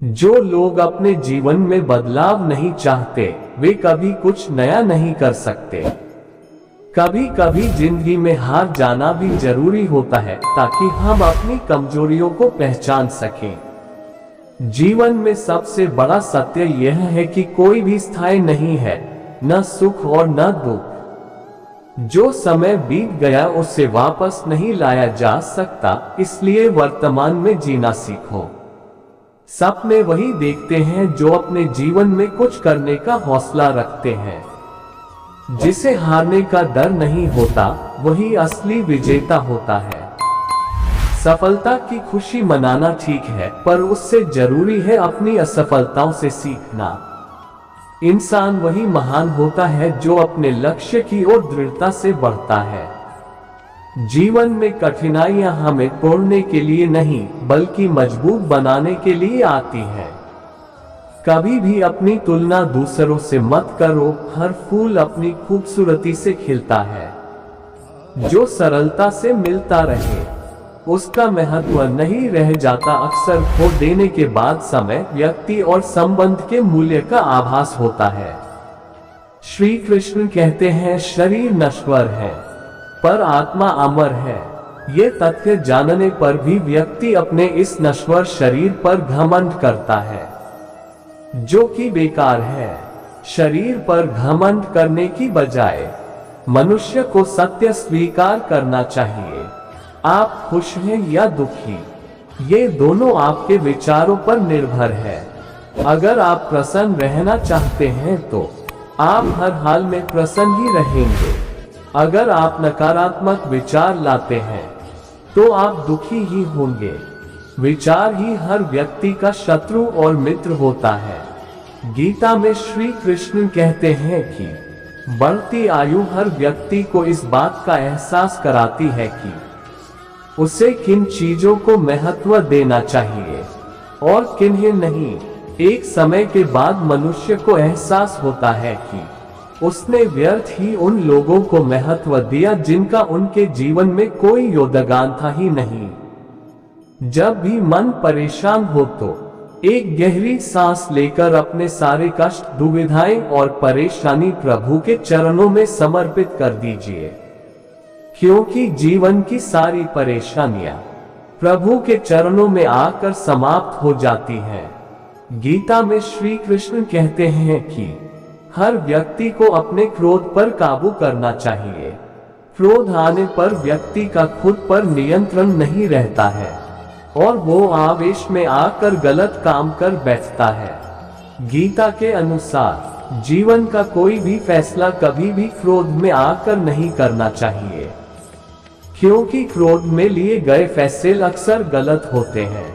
जो लोग अपने जीवन में बदलाव नहीं चाहते, वे कभी कुछ नया नहीं कर सकते। कभी कभी जिंदगी में हार जाना भी जरूरी होता है ताकि हम अपनी कमजोरियों को पहचान सकें। जीवन में सबसे बड़ा सत्य यह है कि कोई भी स्थायी नहीं है, न सुख और न दुख। जो समय बीत गया उसे वापस नहीं लाया जा सकता, इसलिए वर्तमान में जीना सीखो। सपने वही देखते हैं जो अपने जीवन में कुछ करने का हौसला रखते हैं। जिसे हारने का डर नहीं होता, वही असली विजेता होता है। सफलता की खुशी मनाना ठीक है, पर उससे जरूरी है अपनी असफलताओं से सीखना। इंसान वही महान होता है जो अपने लक्ष्य की ओर दृढ़ता से बढ़ता है। जीवन में कठिनाइयां हमें तोड़ने के लिए नहीं, बल्कि मजबूत बनाने के लिए आती हैं। कभी भी अपनी तुलना दूसरों से मत करो, हर फूल अपनी खूबसूरती से खिलता है। जो सरलता से मिलता रहे, उसका महत्व नहीं रह जाता। अक्सर खो देने के बाद समय, व्यक्ति और संबंध के मूल्य का आभास होता है। श्री कृष्ण कहते हैं, शरीर नश्वर है पर आत्मा अमर है। ये तथ्य जानने पर भी व्यक्ति अपने इस नश्वर शरीर पर घमंड करता है, जो कि बेकार है। शरीर पर घमंड करने की बजाय मनुष्य को सत्य स्वीकार करना चाहिए। आप खुश हैं या दुखी, ये दोनों आपके विचारों पर निर्भर है। अगर आप प्रसन्न रहना चाहते हैं तो आप हर हाल में प्रसन्न ही रहेंगे। अगर आप नकारात्मक विचार लाते हैं तो आप दुखी ही होंगे। विचार ही हर व्यक्ति का शत्रु और मित्र होता है। गीता में श्री कृष्ण कहते हैं कि बढ़ती आयु हर व्यक्ति को इस बात का एहसास कराती है कि उसे किन चीजों को महत्व देना चाहिए और किन्हें नहीं। एक समय के बाद मनुष्य को एहसास होता है कि उसने व्यर्थ ही उन लोगों को महत्व दिया जिनका उनके जीवन में कोई योगदान था ही नहीं। जब भी मन परेशान हो तो एक गहरी सांस लेकर अपने सारे कष्ट, दुविधाएं और परेशानी प्रभु के चरणों में समर्पित कर दीजिए, क्योंकि जीवन की सारी परेशानियां प्रभु के चरणों में आकर समाप्त हो जाती हैं। गीता में श्री कृष्ण कहते हैं कि हर व्यक्ति को अपने क्रोध पर काबू करना चाहिए। क्रोध आने पर व्यक्ति का खुद पर नियंत्रण नहीं रहता है और वो आवेश में आकर गलत काम कर बैठता है। गीता के अनुसार जीवन का कोई भी फैसला कभी भी क्रोध में आकर नहीं करना चाहिए, क्योंकि क्रोध में लिए गए फैसले अक्सर गलत होते हैं।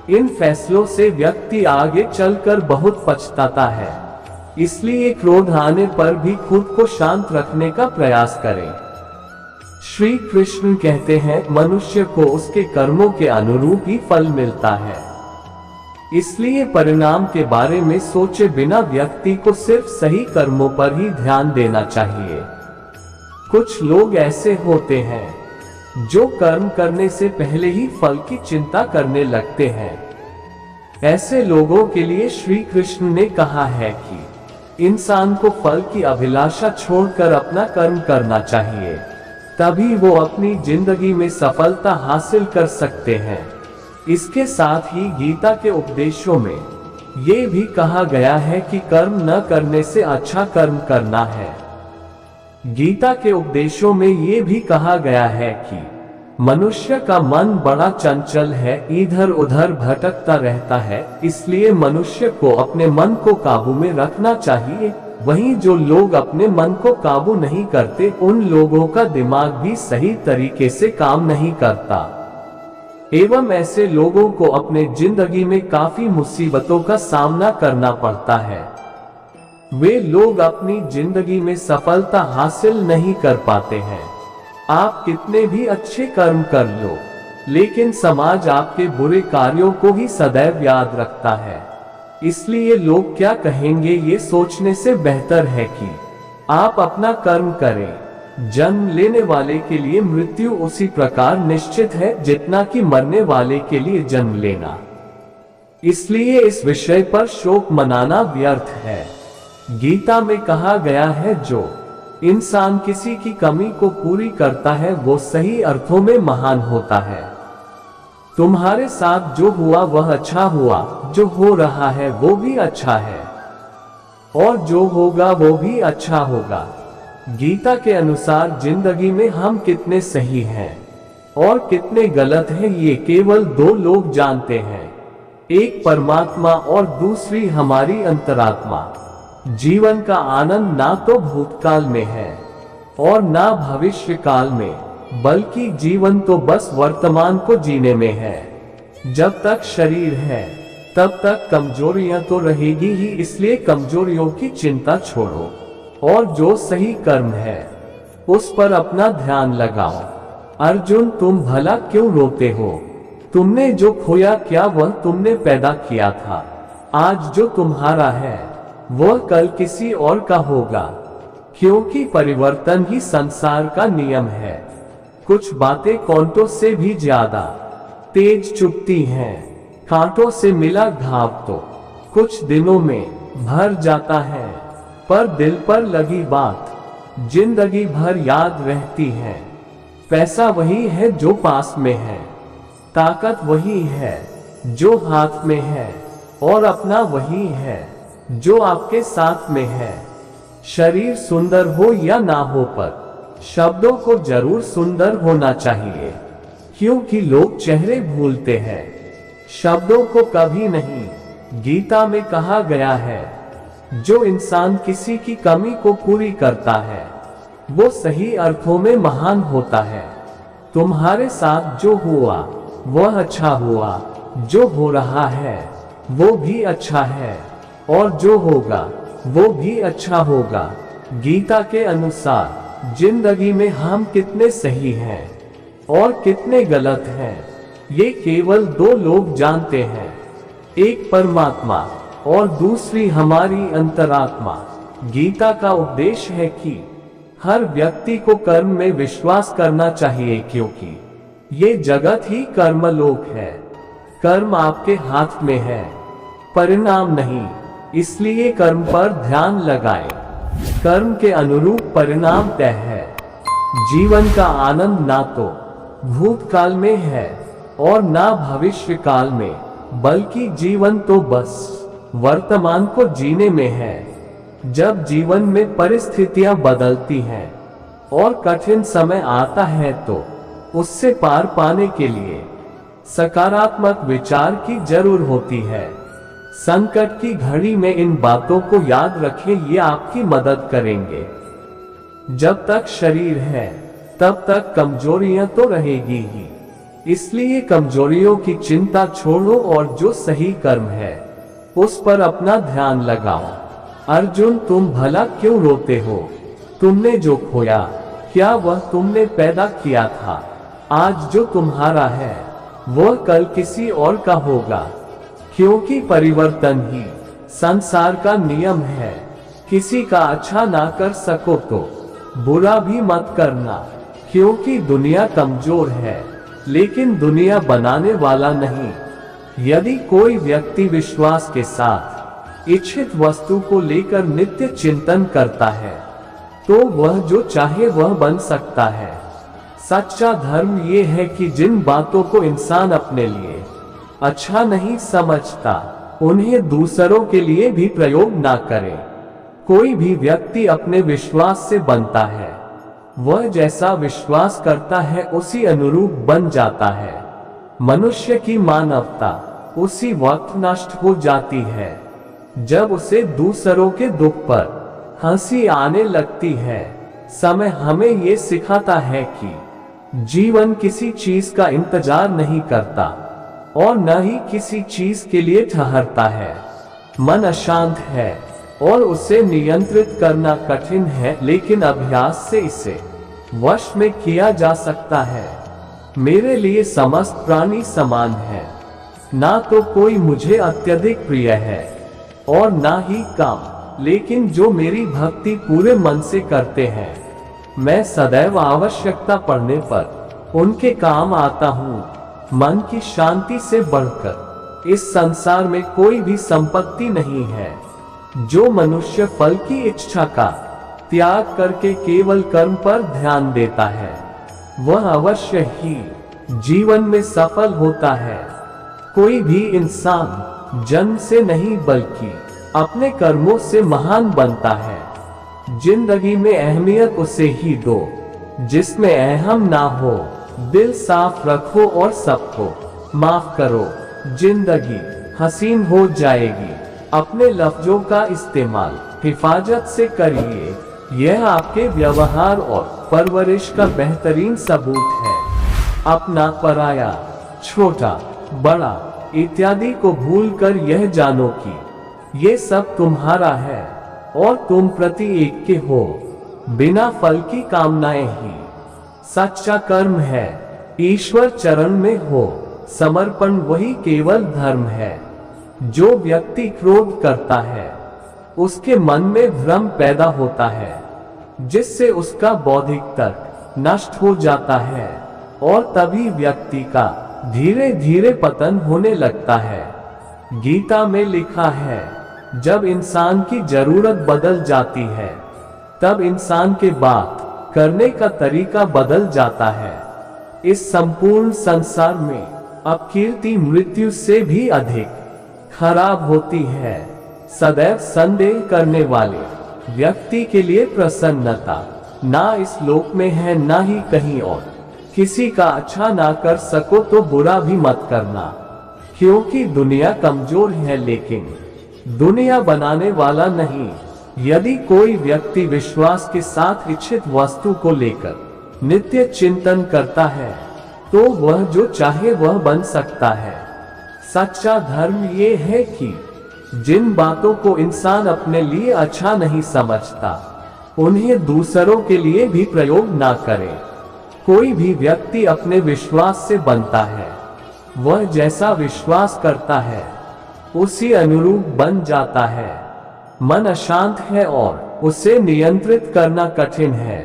इन फैसलों से व्यक्ति आगे चलकर बहुत पछताता है। इसलिए क्रोध आने पर भी खुद को शांत रखने का प्रयास करें। श्री कृष्ण कहते हैं, मनुष्य को उसके कर्मों के अनुरूप ही फल मिलता है। इसलिए परिणाम के बारे में सोचे बिना व्यक्ति को सिर्फ सही कर्मों पर ही ध्यान देना चाहिए। कुछ लोग ऐसे होते हैं जो कर्म करने से पहले ही फल की चिंता करने लगते हैं। ऐसे लोगों के लिए श्री कृष्ण ने कहा है कि इंसान को फल की अभिलाषा छोड़कर अपना कर्म करना चाहिए, तभी वो अपनी जिंदगी में सफलता हासिल कर सकते हैं। इसके साथ ही गीता के उपदेशों में ये भी कहा गया है कि कर्म न करने से अच्छा कर्म करना है। गीता के उपदेशों में ये भी कहा गया है कि मनुष्य का मन बड़ा चंचल है, इधर उधर भटकता रहता है, इसलिए मनुष्य को अपने मन को काबू में रखना चाहिए। वहीं जो लोग अपने मन को काबू नहीं करते, उन लोगों का दिमाग भी सही तरीके से काम नहीं करता एवं ऐसे लोगों को अपने जिंदगी में काफी मुसीबतों का सामना करना पड़ता है। वे लोग अपनी जिंदगी में सफलता हासिल नहीं कर पाते हैं। आप कितने भी अच्छे कर्म कर लो, लेकिन समाज आपके बुरे कार्यों को ही सदैव याद रखता है। इसलिए लोग क्या कहेंगे ये सोचने से बेहतर है कि आप अपना कर्म करें। जन्म लेने वाले के लिए मृत्यु उसी प्रकार निश्चित है जितना कि मरने वाले के लिए जन्म लेना। इसलिए इस विषय पर शोक मनाना व्यर्थ है। गीता में कहा गया है, जो इंसान किसी की कमी को पूरी करता है वो सही अर्थों में महान होता है। तुम्हारे साथ जो हुआ वह अच्छा हुआ, जो हो रहा है वो भी अच्छा है, और जो होगा वो भी अच्छा होगा। गीता के अनुसार जिंदगी में हम कितने सही हैं और कितने गलत हैं ये केवल दो लोग जानते हैं, एक परमात्मा और दूसरी हमारी अंतरात्मा। जीवन का आनंद ना तो भूतकाल में है और ना भविष्य काल में, बल्कि जीवन तो बस वर्तमान को जीने में है। जब तक शरीर है तब तक कमजोरियां तो रहेगी ही, इसलिए कमजोरियों की चिंता छोड़ो और जो सही कर्म है उस पर अपना ध्यान लगाओ। अर्जुन, तुम भला क्यों रोते हो? तुमने जो खोया क्या वह तुमने पैदा किया था? आज जो तुम्हारा है वह कल किसी और का होगा, क्योंकि परिवर्तन ही संसार का नियम है। कुछ बातें कांटों से भी ज्यादा तेज चुभती हैं, कांटों से मिला घाव तो कुछ दिनों में भर जाता है, पर दिल पर लगी बात जिंदगी भर याद रहती है। पैसा वही है जो पास में है, ताकत वही है जो हाथ में है, और अपना वही है जो आपके साथ में है। शरीर सुंदर हो या ना हो, पर शब्दों को जरूर सुंदर होना चाहिए, क्योंकि लोग चेहरे भूलते हैं, शब्दों को कभी नहीं। गीता में कहा गया है, जो इंसान किसी की कमी को पूरी करता है वो सही अर्थों में महान होता है। तुम्हारे साथ जो हुआ वह अच्छा हुआ, जो हो रहा है वो भी अच्छा है, और जो होगा वो भी अच्छा होगा। गीता के अनुसार जिंदगी में हम कितने सही हैं और कितने गलत हैं ये केवल दो लोग जानते हैं, एक परमात्मा और दूसरी हमारी अंतरात्मा। गीता का उपदेश है कि हर व्यक्ति को कर्म में विश्वास करना चाहिए, क्योंकि ये जगत ही कर्मलोक है। कर्म आपके हाथ में है, परिणाम नहीं, इसलिए कर्म पर ध्यान लगाएं। कर्म के अनुरूप परिणाम तय है। जीवन का आनंद ना तो भूतकाल में है और ना भविष्य काल में, बल्कि जीवन तो बस वर्तमान को जीने में है। जब जीवन में परिस्थितियां बदलती हैं और कठिन समय आता है तो उससे पार पाने के लिए सकारात्मक विचार की जरूर होती है। संकट की घड़ी में इन बातों को याद रखें, ये आपकी मदद करेंगे। जब तक शरीर है तब तक कमजोरियां तो रहेगी ही, इसलिए कमजोरियों की चिंता छोड़ो और जो सही कर्म है उस पर अपना ध्यान लगाओ। अर्जुन, तुम भला क्यों रोते हो? तुमने जो खोया क्या वह तुमने पैदा किया था? आज जो तुम्हारा है वह कल किसी और का होगा, क्योंकि परिवर्तन ही संसार का नियम है। किसी का अच्छा ना कर सको तो बुरा भी मत करना, क्योंकि दुनिया कमजोर है लेकिन दुनिया बनाने वाला नहीं। यदि कोई व्यक्ति विश्वास के साथ इच्छित वस्तु को लेकर नित्य चिंतन करता है तो वह जो चाहे वह बन सकता है। सच्चा धर्म ये है कि जिन बातों को इंसान अपने लिए अच्छा नहीं समझता उन्हें दूसरों के लिए भी प्रयोग ना करे। कोई भी व्यक्ति अपने विश्वास से बनता है, वह जैसा विश्वास करता है उसी अनुरूप बन जाता है। मनुष्य की मानवता उसी वक्त नष्ट हो जाती है जब उसे दूसरों के दुख पर हंसी आने लगती है। समय हमें ये सिखाता है कि जीवन किसी चीज का इंतजार नहीं करता और न ही किसी चीज के लिए ठहरता है। मन अशांत है और उसे नियंत्रित करना कठिन है, लेकिन अभ्यास से इसे वश में किया जा सकता है। मेरे लिए समस्त प्राणी समान है, ना तो कोई मुझे अत्यधिक प्रिय है और ना ही कम, लेकिन जो मेरी भक्ति पूरे मन से करते हैं मैं सदैव आवश्यकता पड़ने पर उनके काम आता हूँ। मन की शांति से बढ़कर इस संसार में कोई भी संपत्ति नहीं है। जो मनुष्य फल की इच्छा का त्याग करके केवल कर्म पर ध्यान देता है, वह अवश्य ही जीवन में सफल होता है। कोई भी इंसान जन्म से नहीं बल्कि अपने कर्मों से महान बनता है। जिंदगी में अहमियत उसे ही दो जिसमें अहम ना हो। दिल साफ रखो और सबको माफ करो। जिंदगी हसीन हो जाएगी। अपने लफ्जों का इस्तेमाल हिफाजत से करिए। यह आपके व्यवहार और परवरिश का बेहतरीन सबूत है। अपना, पराया, छोटा, बड़ा इत्यादि को भूलकर यह जानो कि ये सब तुम्हारा है और तुम प्रति एक के हो। बिना फल की कामनाएं ही सच्चा कर्म है। ईश्वर चरण में हो समर्पण वही केवल धर्म है। जो व्यक्ति क्रोध करता है उसके मन में भ्रम पैदा होता है, जिससे उसका बौद्धिक तर्क नष्ट हो जाता है और तभी व्यक्ति का धीरे धीरे पतन होने लगता है। गीता में लिखा है, जब इंसान की जरूरत बदल जाती है तब इंसान के बात करने का तरीका बदल जाता है। इस संपूर्ण संसार में अब कीर्ति मृत्यु से भी अधिक खराब होती है। सदैव संदेह करने वाले व्यक्ति के लिए प्रसन्नता ना इस लोक में है ना ही कहीं और। किसी का अच्छा ना कर सको तो बुरा भी मत करना, क्योंकि दुनिया कमजोर है लेकिन दुनिया बनाने वाला नहीं। यदि कोई व्यक्ति विश्वास के साथ इच्छित वस्तु को लेकर नित्य चिंतन करता है तो वह जो चाहे वह बन सकता है। सच्चा धर्म ये है कि जिन बातों को इंसान अपने लिए अच्छा नहीं समझता उन्हें दूसरों के लिए भी प्रयोग ना करे। कोई भी व्यक्ति अपने विश्वास से बनता है। वह जैसा विश्वास करता है उसी अनुरूप बन जाता है। मन अशांत है और उसे नियंत्रित करना कठिन है,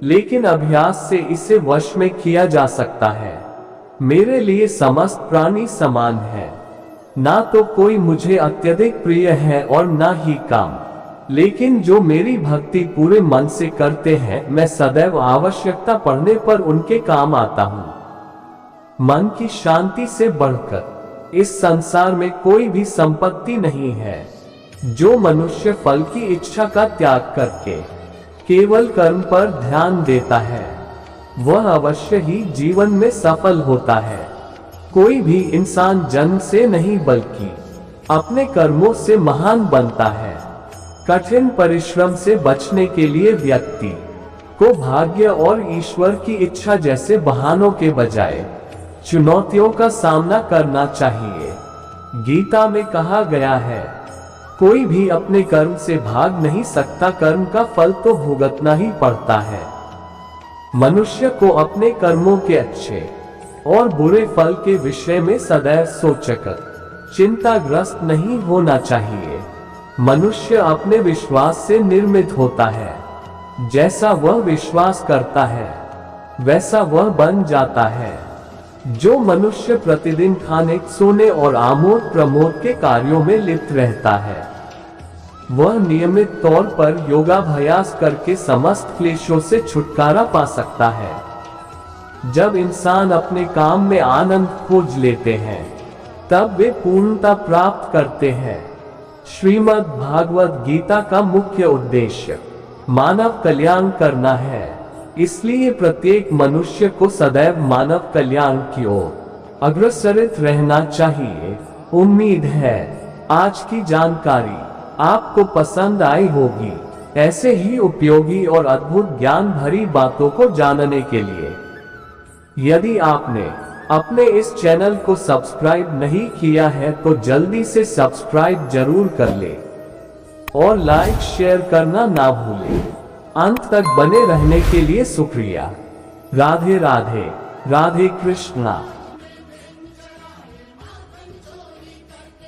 लेकिन अभ्यास से इसे वश में किया जा सकता है। मेरे लिए समस्त प्राणी समान है। ना तो कोई मुझे अत्यधिक प्रिय है और ना ही काम, लेकिन जो मेरी भक्ति पूरे मन से करते हैं मैं सदैव आवश्यकता पड़ने पर उनके काम आता हूँ। मन की शांति से बढ़कर इस संसार में कोई भी संपत्ति नहीं है। जो मनुष्य फल की इच्छा का त्याग करके केवल कर्म पर ध्यान देता है वह अवश्य ही जीवन में सफल होता है। कोई भी इंसान जन्म से नहीं बल्कि अपने कर्मों से महान बनता है। कठिन परिश्रम से बचने के लिए व्यक्ति को भाग्य और ईश्वर की इच्छा जैसे बहानों के बजाय चुनौतियों का सामना करना चाहिए। गीता में कहा गया है, कोई भी अपने कर्म से भाग नहीं सकता, कर्म का फल तो भुगतना ही पड़ता है। मनुष्य को अपने कर्मों के अच्छे और बुरे फल के विषय में सदैव सोचकर चिंताग्रस्त नहीं होना चाहिए। मनुष्य अपने विश्वास से निर्मित होता है। जैसा वह विश्वास करता है वैसा वह बन जाता है। जो मनुष्य प्रतिदिन खाने, सोने और आमोद प्रमोद के कार्यों में लिप्त रहता है वह नियमित तौर पर योगाभ्यास करके समस्त क्लेशों से छुटकारा पा सकता है। जब इंसान अपने काम में आनंद खोज लेते हैं तब वे पूर्णता प्राप्त करते हैं। श्रीमद् भागवत गीता का मुख्य उद्देश्य मानव कल्याण करना है, इसलिए प्रत्येक मनुष्य को सदैव मानव कल्याण की ओर अग्रसरित रहना चाहिए। उम्मीद है आज की जानकारी आपको पसंद आई होगी। ऐसे ही उपयोगी और अद्भुत ज्ञान भरी बातों को जानने के लिए यदि आपने अपने इस चैनल को सब्सक्राइब नहीं किया है तो जल्दी से सब्सक्राइब जरूर कर ले और लाइक शेयर करना ना भूलें। अंत तक बने रहने के लिए शुक्रिया। राधे राधे, राधे कृष्णा।